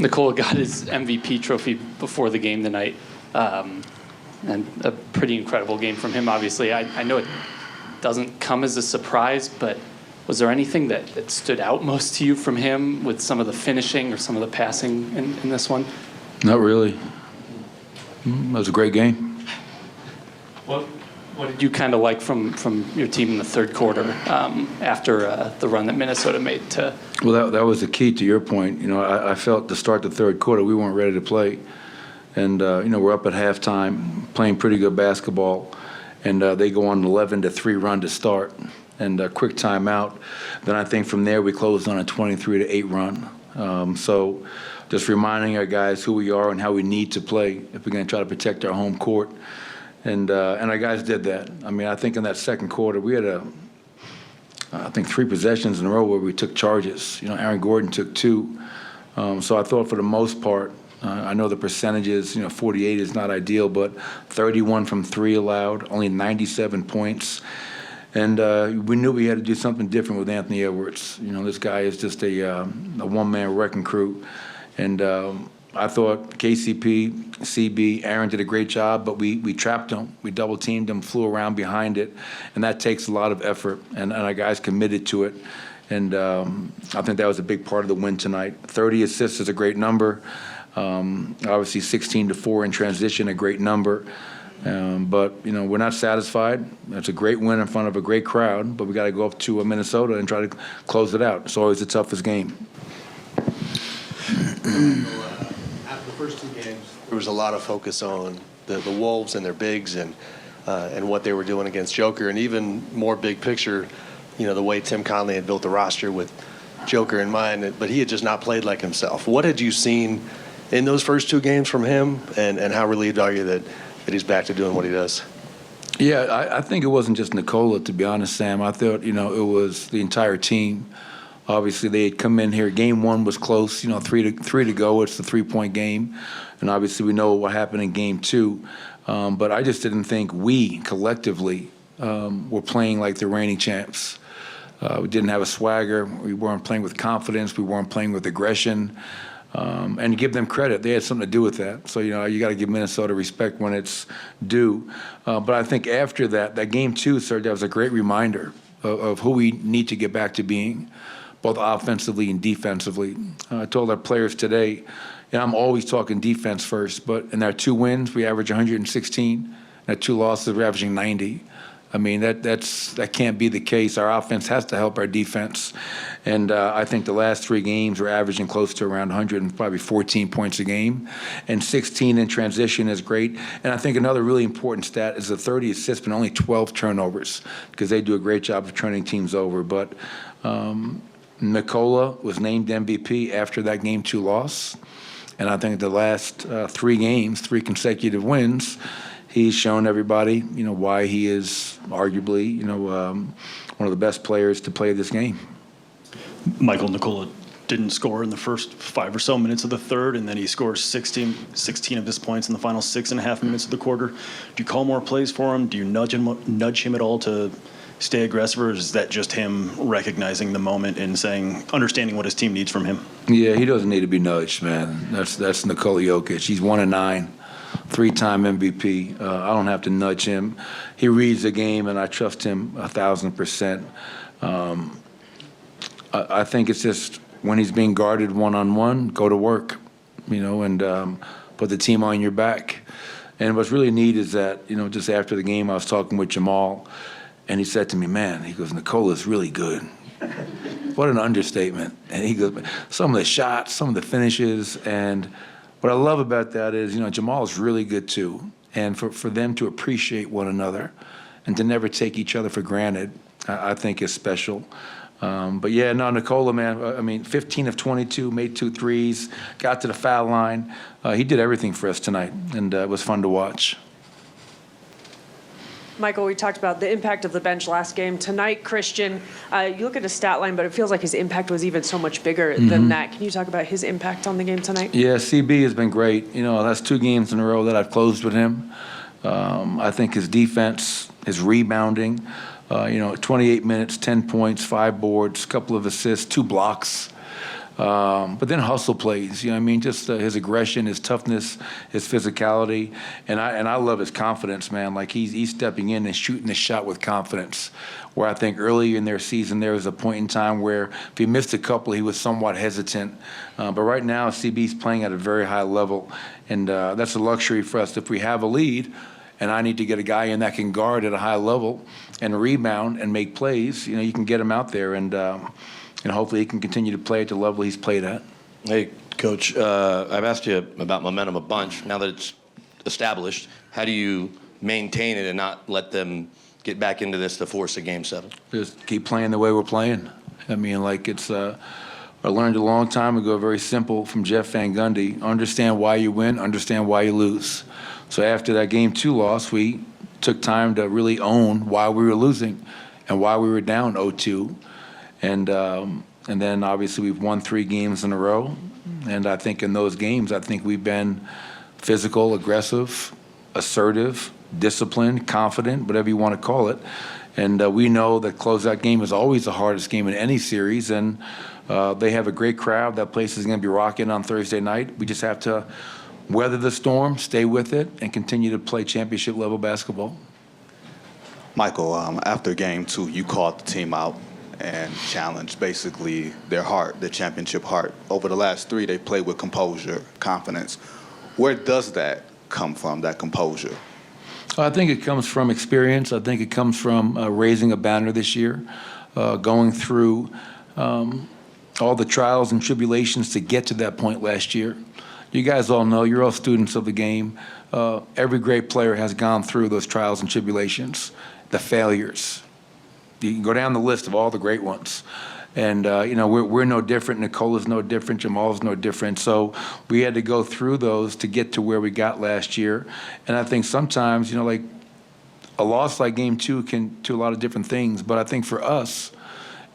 Nikola got his MVP trophy before the game tonight, and a pretty incredible game from him, obviously. I know it doesn't come as a surprise, but was there anything that stood out most to you from him with some of the finishing or some of the passing in this one? Not really. It was a great game. What did you kind of like from your team in the third quarter after the run that Minnesota made to? Well, that was the key to your point. I felt to start the third quarter we weren't ready to play, and we're up at halftime playing pretty good basketball, and they go on an 11-3 run to start, and a quick timeout. Then I think from there we closed on a 23-8 run. So just reminding our guys who we are and how we need to play if we're going to try to protect our home court. And our guys did that. I mean, I think in that second quarter, we had I think 3 possessions in a row where we took charges. Aaron Gordon took 2. So I thought for the most part, I know the percentages, 48 is not ideal, but 31 from 3 allowed, only 97 points. And we knew we had to do something different with Anthony Edwards. This guy is just a one-man wrecking crew. And I thought KCP, CB, Aaron did a great job, but we trapped them. We double-teamed them, flew around behind it, and that takes a lot of effort, and our guys committed to it. And I think that was a big part of the win tonight. 30 assists is a great number. Obviously 16-4 in transition, a great number. But, we're not satisfied. That's a great win in front of a great crowd, but we got to go up to Minnesota and try to close it out. It's always the toughest game. After the first 2 games, there was a lot of focus on the Wolves and their bigs and what they were doing against Joker, and even more big picture, the way Tim Conley had built the roster with Joker in mind, but he had just not played like himself. What had you seen in those first 2 games from him, and how relieved are you that he's back to doing what he does? Yeah, I think it wasn't just Nikola, to be honest, Sam. I thought, it was the entire team. Obviously, they had come in here. Game 1 was close, 3 to go. It's the 3-point game. And obviously, we know what happened in Game 2. But I just didn't think we, collectively, were playing like the reigning champs. We didn't have a swagger. We weren't playing with confidence. We weren't playing with aggression. And give them credit. They had something to do with that. So, you got to give Minnesota respect when it's due. But I think after that Game 2, sir, that was a great reminder of who we need to get back to being, both offensively and defensively. I told our players today, I'm always talking defense first, but in our 2 wins, we average 116. In our 2 losses, we're averaging 90. I mean, that can't be the case. Our offense has to help our defense. And I think the last 3 games, we're averaging close to around 100 and probably 14 points a game. And 16 in transition is great. And I think another really important stat is the 30 assists, but only 12 turnovers, because they do a great job of turning teams over. But Nikola was named MVP after that Game 2 loss. And I think the last 3 games, 3 consecutive wins, he's shown everybody, why he is arguably, one of the best players to play this game. Michael, Nikola didn't score in the first 5 or so minutes of the third, and then he scores 16 of his points in the final 6.5 minutes of the quarter. Do you call more plays for him? Do you nudge him at all to stay aggressive, or is that just him recognizing the moment and understanding what his team needs from him? Yeah, he doesn't need to be nudged, man. That's Nikola Jokic. He's 1-9, 3-time MVP. I don't have to nudge him. He reads the game, and I trust him 1,000%. I think it's just when he's being guarded one-on-one, go to work, and put the team on your back. And what's really neat is that, just after the game, I was talking with Jamal, and he said to me, man, he goes, Nikola's really good. What an understatement. And he goes, some of the shots, some of the finishes, and what I love about that is, Jamal is really good too. And for them to appreciate one another and to never take each other for granted, I think is special. But yeah, no, Nikola, man, 15 of 22, made 2 threes, got to the foul line. He did everything for us tonight, and it was fun to watch. Michael, we talked about the impact of the bench last game. Tonight, Christian, you look at his stat line, but it feels like his impact was even so much bigger than that. Can you talk about his impact on the game tonight? Yeah, CB has been great. That's 2 games in a row that I've closed with him. I think his defense, his rebounding, 28 minutes, 10 points, 5 boards, a couple of assists, 2 blocks. But then hustle plays, you know what I mean? Just his aggression, his toughness, his physicality. And I love his confidence, man. Like he's stepping in and shooting the shot with confidence. Where I think early in their season, there was a point in time where if he missed a couple, he was somewhat hesitant. But right now, CB's playing at a very high level. And that's a luxury for us. If we have a lead, and I need to get a guy in that can guard at a high level and rebound and make plays, you know, you can get him out there. And hopefully he can continue to play at the level he's played at. Hey, Coach, I've asked you about momentum a bunch. Now that it's established, how do you maintain it and not let them get back into this to force a Game 7? Just keep playing the way we're playing. I mean, like it's, I learned a long time ago, very simple from Jeff Van Gundy, understand why you win, understand why you lose. So after that Game 2 loss, we took time to really own why we were losing and why we were down 0-2. And then obviously we've won 3 games in a row. And I think in those games, I think we've been physical, aggressive, assertive, disciplined, confident, whatever you want to call it. And we know that closeout game is always the hardest game in any series. And they have a great crowd. That place is going to be rocking on Thursday night. We just have to weather the storm, stay with it, and continue to play championship level basketball. Michael, after Game 2, you called the team out and challenged basically their heart, their championship heart. Over the last 3, they played with composure, confidence. Where does that come from, that composure? I think it comes from experience. I think it comes from raising a banner this year, going through all the trials and tribulations to get to that point last year. You guys all know, you're all students of the game. Every great player has gone through those trials and tribulations, the failures. You can go down the list of all the great ones. And, we're no different. Nikola's no different. Jamal's no different. So we had to go through those to get to where we got last year. And I think sometimes, like a loss like Game 2 can do a lot of different things. But I think for us,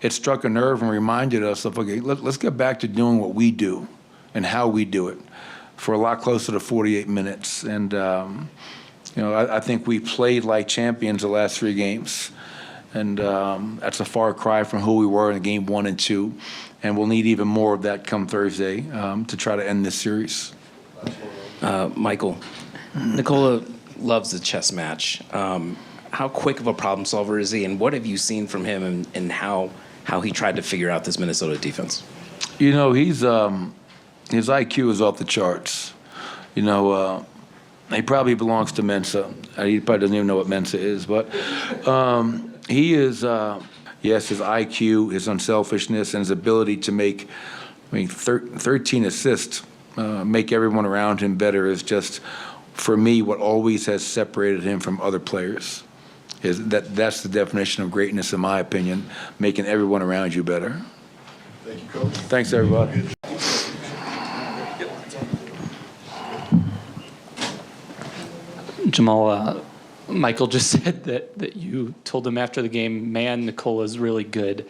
it struck a nerve and reminded us of, okay, let's get back to doing what we do and how we do it for a lot closer to 48 minutes. And, I think we played like champions the last 3 games. And that's a far cry from who we were in Game 1 and 2. And we'll need even more of that come Thursday to try to end this series. Michael, Nikola loves the chess match. How quick of a problem solver is he, and what have you seen from him and how he tried to figure out this Minnesota defense? He's his IQ is off the charts. He probably belongs to Mensa. He probably doesn't even know what Mensa is, but he is, yes, his IQ, his unselfishness, and his ability to make, 13 assists, make everyone around him better is just, for me, what always has separated him from other players. That's the definition of greatness, in my opinion, making everyone around you better. Thank you, Coach. Thanks, everybody. Jamal, Michael just said that you told him after the game, man, Nikola's really good,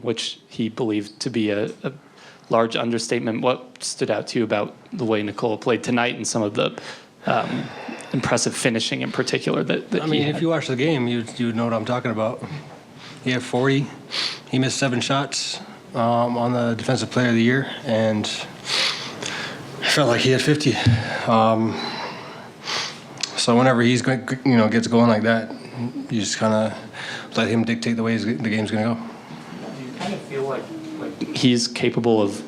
which he believed to be a large understatement. What stood out to you about the way Nikola played tonight and some of the impressive finishing in particular that he had? If you watch the game, you know what I'm talking about. He had 40. He missed 7 shots on the Defensive Player of the Year, and I felt like he had 50. So whenever he's gets going like that, you just kind of let him dictate the way the game's going to go. Do you kind of feel like he's capable of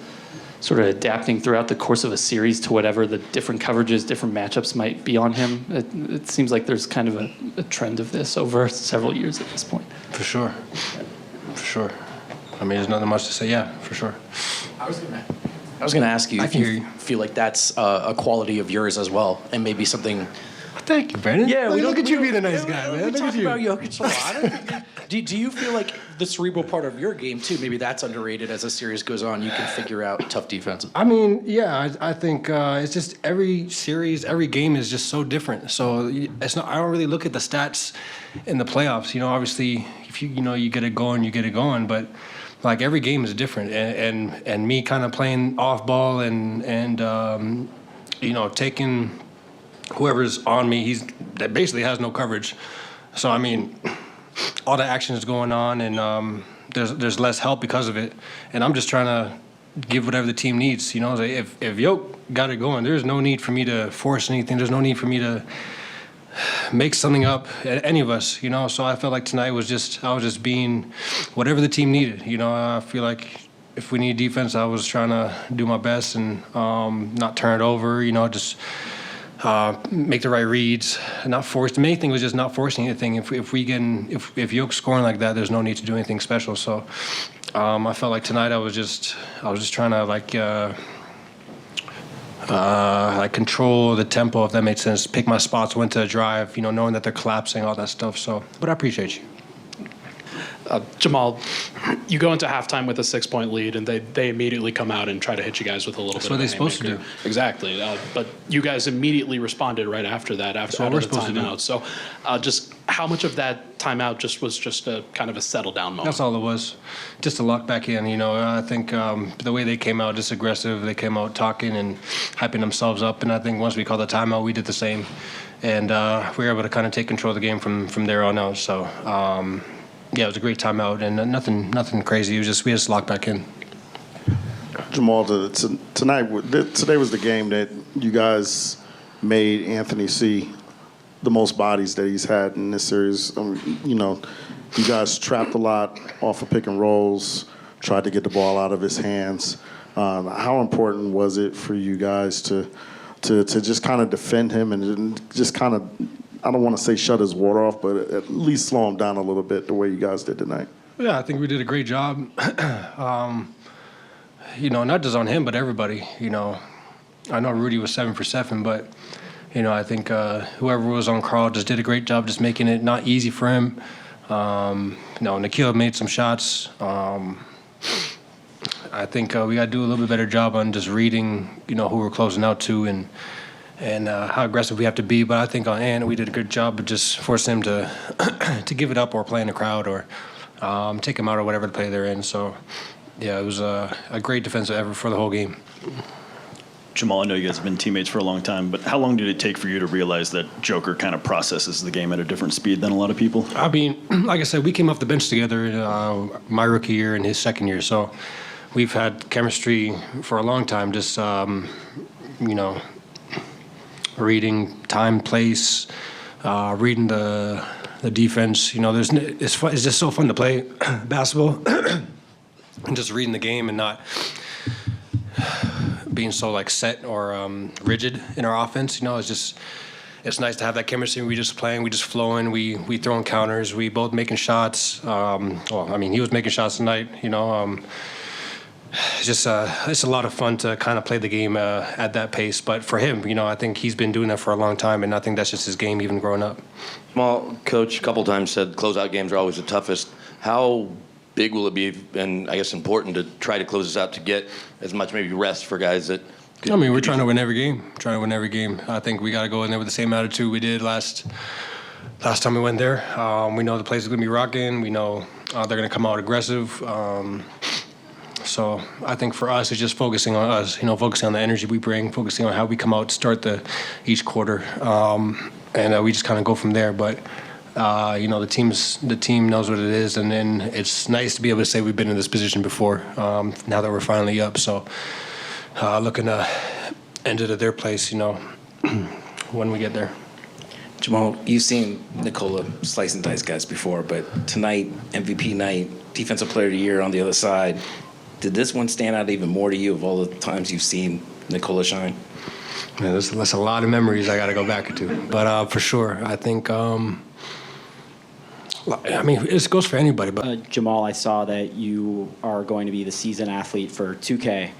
sort of adapting throughout the course of a series to whatever the different coverages, different matchups might be on him? It seems like there's kind of a trend of this over several years at this point. For sure. For sure. There's nothing much to say. Yeah, for sure. I was going to ask you if you feel like that's a quality of yours as well, and maybe something. Thank you, Brandon. Yeah, look at you being a nice guy, man. We Look talk at you. about Jokic a lot. Do you feel like the cerebral part of your game too? Maybe that's underrated as the series goes on. You can figure out tough defenses. Yeah, I think it's just every series, every game is just so different. So it's not. I don't really look at the stats in the playoffs. Obviously, if you get it going, you get it going. But like every game is different, and me kind of playing off ball and taking whoever's on me, that basically has no coverage. So all the action is going on, and there's less help because of it. And I'm just trying to give whatever the team needs. You know, if Yoke got it going, there's no need for me to force anything. There's no need for me to make something up, any of us, you know. So I felt like tonight I was just being whatever the team needed. You know, I feel like if we need defense, I was trying to do my best and not turn it over. You know, just make the right reads, not force. The main thing was just not forcing anything. If Yoke's scoring like that, there's no need to do anything special. So I felt like tonight I was just trying to like control the tempo, if that made sense. Pick my spots, went to a drive, you know, knowing that they're collapsing, all that stuff. So, but I appreciate you. Jamal, you go into halftime with a 6-point lead, and they immediately come out and try to hit you guys with a little bit of a That's what they're supposed to haymaker. do. Exactly. But you guys immediately responded right after that, after what we're the supposed to do. timeout. So just how much of that timeout was just a kind of a settle down moment? That's all it was. Just to lock back in, you know. I think the way they came out, just aggressive, they came out talking and hyping themselves up. And I think once we called the timeout, we did the same. And we were able to kind of take control of the game from there on out. So, yeah, it was a great timeout and nothing crazy. It was we just locked back in. Jamal, today was the game that you guys made Anthony see the most bodies that he's had in this series. You know, you guys trapped a lot off of pick and rolls, tried to get the ball out of his hands. How important was it for you guys to just kind of defend him and just kind of, I don't want to say shut his water off, but at least slow him down a little bit the way you guys did tonight? Yeah, I think we did a great job. You know, not just on him, but everybody. You know, I know Rudy was 7 for 7, but, you know, I think whoever was on Carl just did a great job just making it not easy for him. You know, Nikola made some shots. I think we got to do a little bit better job on just reading, you know, who we're closing out to and how aggressive we have to be. But I think on Ant, we did a good job of just forcing him to give it up or play in the crowd or take him out or whatever the play they're in. So, yeah, it was a great defensive effort for the whole game. Jamal, I know you guys have been teammates for a long time, but how long did it take for you to realize that Joker kind of processes the game at a different speed than a lot of people? I mean, like I said, we came off the bench together my rookie year and his second year. So we've had chemistry for a long time, just, you know, reading time, place, reading the defense. You know, it's fun, it's just so fun to play basketball and just reading the game and not being so like set or rigid in our offense. You know, it's nice to have that chemistry. We just playing, we just flowing, we throwing counters, we both making shots. Well, I mean, he was making shots tonight. You know, it's a lot of fun to kind of play the game at that pace. But for him, you know, I think he's been doing that for a long time, and I think that's just his game, even growing up. Well, Coach, a couple times said closeout games are always the toughest. How big will it be, and I guess important, to try to close this out to get as much maybe rest for guys that I mean, we're trying to win every game. I think we got to go in there with the same attitude we did last time we went there. We know the place is going to be rocking. We know they're going to come out aggressive. So I think for us, it's just focusing on us, you know, focusing on the energy we bring, focusing on how we come out to start each quarter. And we just kind of go from there. But, you know, the team knows what it is. And then it's nice to be able to say we've been in this position before, now that we're finally up. So looking to end it at their place, you know, when we get there. Jamal, you've seen Nikola slice and dice guys before, but tonight, MVP night, Defensive Player of the Year on the other side. Did this one stand out even more to you of all the times you've seen Nikola shine? Yeah, that's a lot of memories I got to go back to. But for sure, I think, I mean, it goes for anybody. But Jamal, I saw that you are going to be the season athlete for 2K.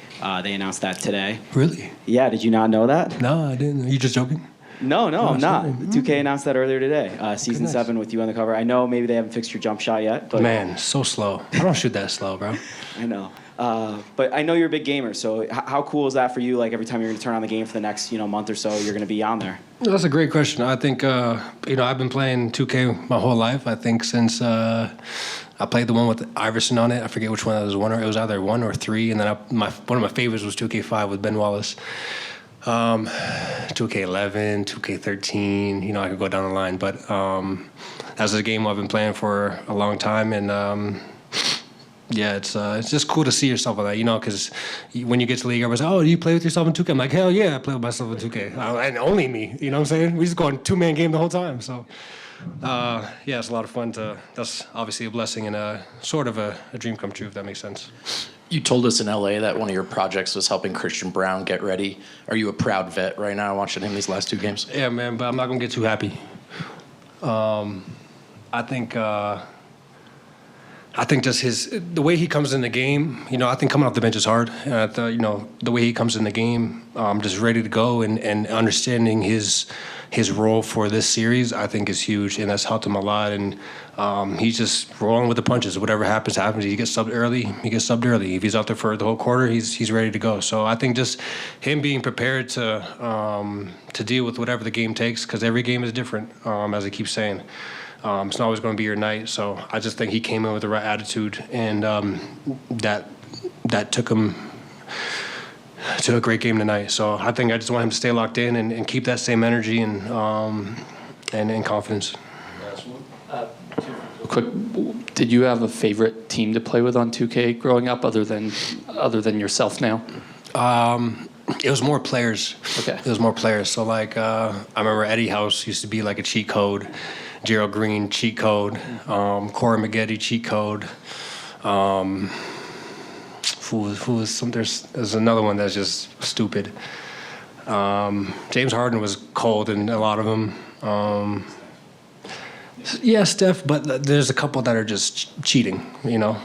They announced that today. Really? Yeah, did you not know that? No, I didn't. Are you just joking? No, I'm not. sorry. 2K announced that earlier today. Season Goodness. 7 with you on the cover. I know maybe they haven't fixed your jump shot yet, but Man, so slow. I don't shoot that slow, bro. I know. But I know you're a big gamer, so how cool is that for you? Like every time you're going to turn on the game for the next month or so, you're going to be on there. That's a great question. I think you know, I've been playing 2K my whole life. I think since I played the one with Iverson on it. I forget which one that was. It was either 1 or 3, and then one of my favorites was 2K5 with Ben Wallace. 2K11, 2K13. You know, I could go down the line, but that's a game I've been playing for a long time, and Yeah, it's just cool to see yourself like that, you know, because when you get to the league, everyone's like, oh, do you play with yourself in 2K? I'm like, hell yeah, I play with myself in 2K. And only me, you know what I'm saying? We just go on 2-man game the whole time. So, yeah, it's a lot of fun. That's obviously a blessing and sort of a dream come true, if that makes sense. You told us in LA that one of your projects was helping Christian Braun get ready. Are you a proud vet right now watching him these last 2 games? Yeah, man, but I'm not going to get too happy. I think just the way he comes in the game, you know, I think coming off the bench is hard. And I thought, you know, the way he comes in the game, just ready to go and understanding his role for this series, I think is huge. And that's helped him a lot. And he's just rolling with the punches. Whatever happens, happens. He gets subbed early, he gets subbed early. If he's out there for the whole quarter, he's ready to go. So I think just him being prepared to deal with whatever the game takes, because every game is different, as I keep saying. It's not always going to be your night. So I just think he came in with the right attitude, and that took him to a great game tonight. So I think I just want him to stay locked in and keep that same energy and confidence. Quick, did you have a favorite team to play with on 2K growing up, other than yourself now? It was more players. Okay. It was more players. So like I remember Eddie House used to be like a cheat code. Gerald Green, cheat code. Corey Maggette, cheat code. There's another one that's just stupid. James Harden was cold in a lot of them. Yeah, Steph, but there's a couple that are just cheating, you know.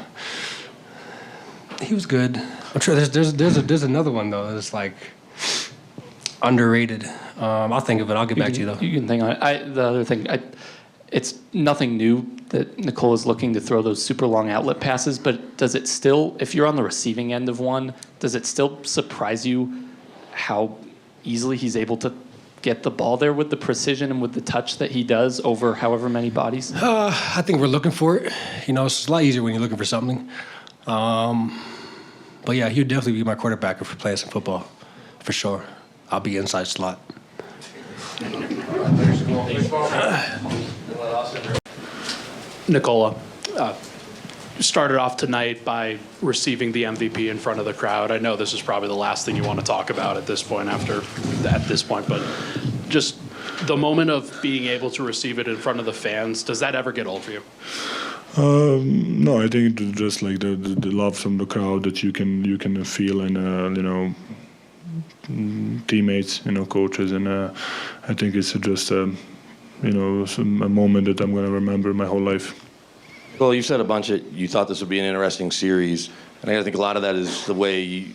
He was good. I'm sure there's another one though that's like underrated. I'll think of it. I'll get back to you though. You can think on it. The other thing, it's nothing new that Nikola's looking to throw those super long outlet passes, but does it still, if you're on the receiving end of one, does it still surprise you how easily he's able to get the ball there with the precision and with the touch that he does over however many bodies? I think we're looking for it. You know, it's a lot easier when you're looking for something. But yeah, he would definitely be my quarterback if we're playing some football, for sure. I'll be inside slot. Nikola, started off tonight by receiving the MVP in front of the crowd. I know this is probably the last thing you want to talk about at this point, but just the moment of being able to receive it in front of the fans, does that ever get old for you? No, I think it's just like the love from the crowd that you can feel, and you know, teammates, you know, coaches, and I think it's just you know, a moment that I'm going to remember my whole life. Well, you said a bunch that you thought this would be an interesting series, and I think a lot of that is the way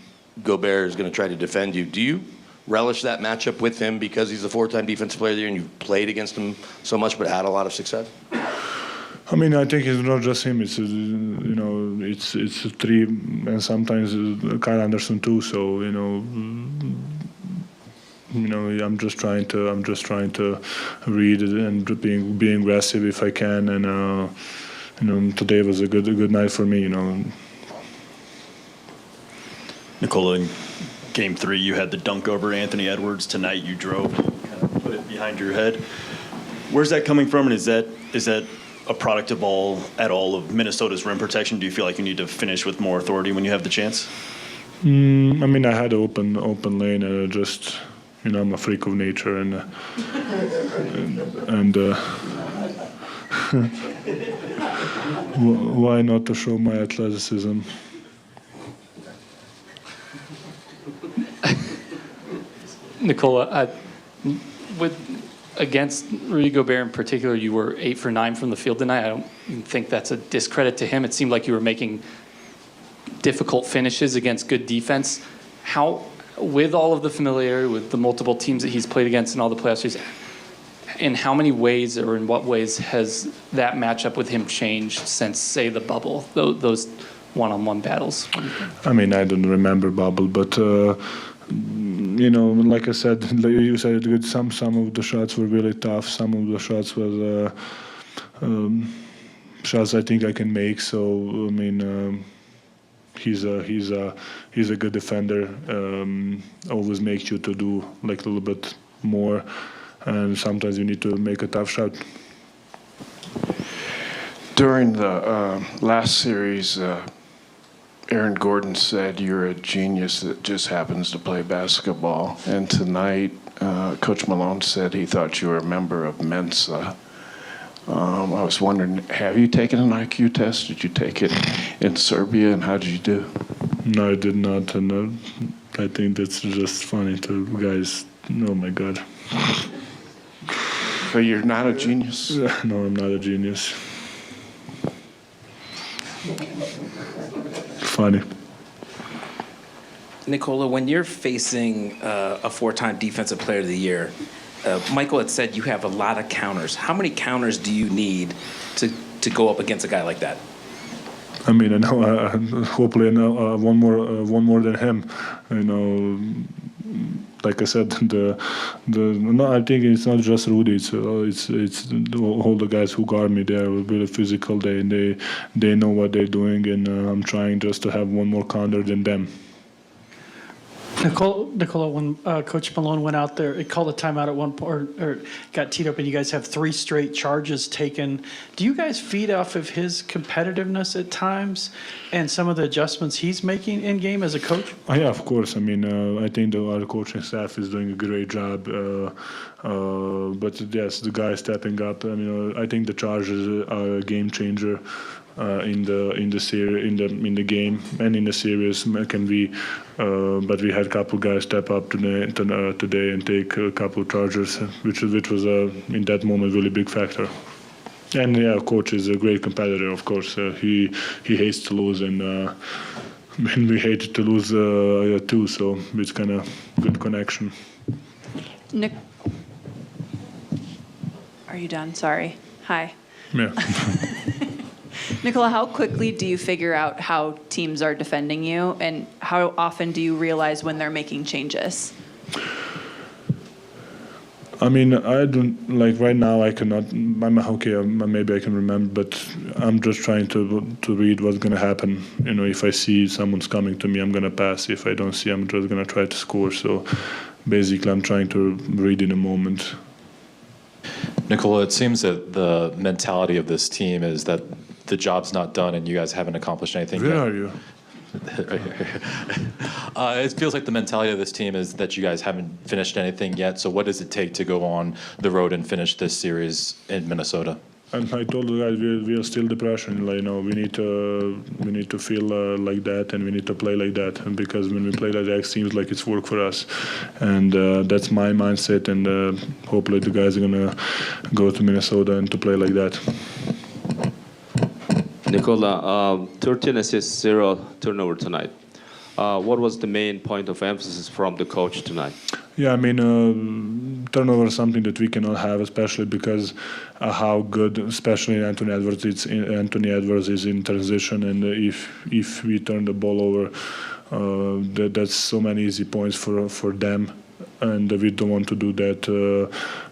Gobert is going to try to defend you. Do you relish that matchup with him because he's a 4-time defensive player of the year and you've played against him so much but had a lot of success? I mean, I think it's not just him. It's you know, it's three, and sometimes Kyle Anderson too. So you know, I'm just trying to read it and being aggressive if I can. And you know, today was a good night for me. You know. Nikola, in Game 3, you had the dunk over Anthony Edwards. Tonight, you drove, kind of put it behind your head. Where's that coming from, and is that a product of all of Minnesota's rim protection? Do you feel like you need to finish with more authority when you have the chance? I mean, I had an open lane, and just, you know, I'm a freak of nature, and why not to show my athleticism? Nikola, against Rudy Gobert in particular, you were 8 for 9 from the field tonight. I don't think that's a discredit to him. It seemed like you were making difficult finishes against good defense. How, with all of the familiarity with the multiple teams that he's played against in all the playoff series, in how many ways or in what ways has that matchup with him changed since, say, the bubble, those one-on-one battles? I mean, I don't remember bubble, but you know, like I said, like you said it good. Some of the shots were really tough. Some of the shots was shots I think I can make. So I mean, he's a good defender. Always makes you to do like a little bit more, and sometimes you need to make a tough shot. During the last series, Aaron Gordon said you're a genius that just happens to play basketball. And tonight, Coach Malone said he thought you were a member of Mensa. I was wondering, have you taken an IQ test? Did you take it in Serbia, and how did you do? No, I did not, and I think that's just funny to guys. Oh my God. But you're not a genius? No, I'm not a genius. Funny. Nikola, when you're facing a four-time Defensive Player of the Year, Michael had said you have a lot of counters. How many counters do you need to go up against a guy like that? I mean, I know. Hopefully, I know one more than him. You know, like I said, no, I think it's not just Rudy. It's all the guys who guard me. They are really physical. They know what they're doing, and I'm trying just to have one more counter than them. Nikola, when Coach Malone went out there, it called a timeout at one point, or got teed up, and you guys have 3 straight charges taken. Do you guys feed off of his competitiveness at times and some of the adjustments he's making in game as a coach? Yeah, of course. I mean, I think our coaching staff is doing a great job. But yes, the guy stepping up. I mean, I think the Chargers are a game changer. In the game and in the series can be, but we had a couple guys step up today and take a couple chargers, which was in that moment really big factor. And yeah, coach is a great competitor. Of course, he hates to lose, and we hated to lose too. So it's kind of good connection. Nick, are you done? Sorry. Hi. Yeah. Nikola, how quickly do you figure out how teams are defending you, and how often do you realize when they're making changes? I mean, I don't, like right now I cannot, I'm okay, maybe I can remember, but I'm just trying to read what's going to happen. You know, if I see someone's coming to me, I'm going to pass. If I don't see, I'm just going to try to score. So basically I'm trying to read in a moment. Nikola, it seems that the mentality of this team is that the job's not done and you guys haven't accomplished anything Where yet. are you? It feels like the mentality of this team is that you guys haven't finished anything yet. So what does it take to go on the road and finish this series in Minnesota? And I told the guys we are still depression. Like, you know, we need to feel like that, and we need to play like that. And because when we play like that, it seems like it's work for us, and that's my mindset. And hopefully the guys are gonna go to Minnesota and to play like that. Nikola, 13 assists, 0 turnover tonight. What was the main point of emphasis from the coach tonight? Yeah, I mean, turnover is something that we cannot have, especially because how good, especially Anthony Edwards is in transition, and if we turn the ball over, that's so many easy points for them, and we don't want to do that.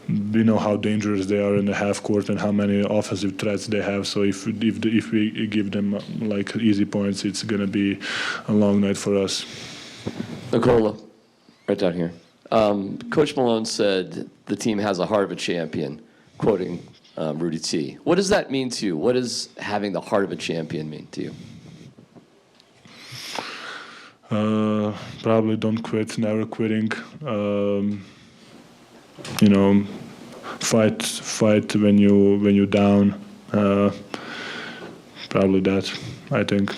We know how dangerous they are in the half court and how many offensive threats they have. So if we give them like easy points, it's gonna be a long night for us. Nikola, right down here. Coach Malone said the team has a heart of a champion, quoting Rudy T. What does that mean to you? What does having the heart of a champion mean to you? Probably don't quit, never quitting. You know, fight when you're down. Probably that, I think.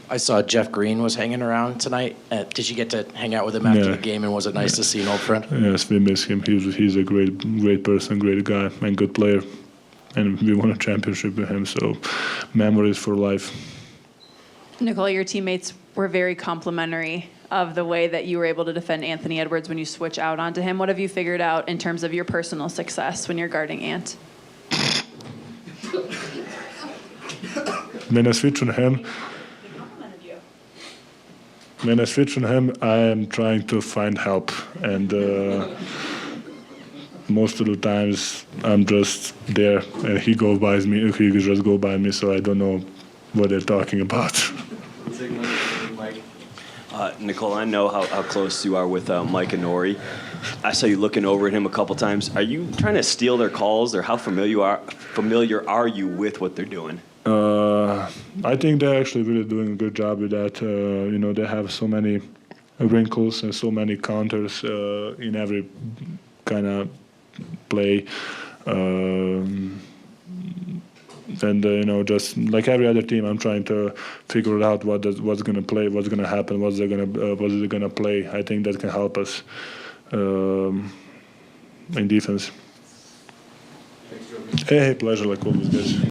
I saw Jeff Green was hanging around tonight. Did you get to hang out with him after Yeah. the game, and was it nice to see an old friend? Yes, we miss him. He's a great person, great guy, and good player. And we won a championship with him, so memories for life. Nikola, your teammates were very complimentary of the way that you were able to defend Anthony Edwards when you switch out onto him. What have you figured out in terms of your personal success when you're guarding Ant? When I switch on him, I am trying to find help, and most of the times I'm just there, and he just go by me, so I don't know what they're talking about. Nikola, I know how close you are with Mike and Nori. I saw you looking over at him a couple times. Are you trying to steal their calls, or how familiar are you with what they're doing? I think they're actually really doing a good job with that. They have so many wrinkles and so many counters in every kind of play. Just like every other team, I'm trying to figure out what's going to play, what's going to happen, what they're going to play. I think that can help us in defense. Hey, pleasure, like always, guys.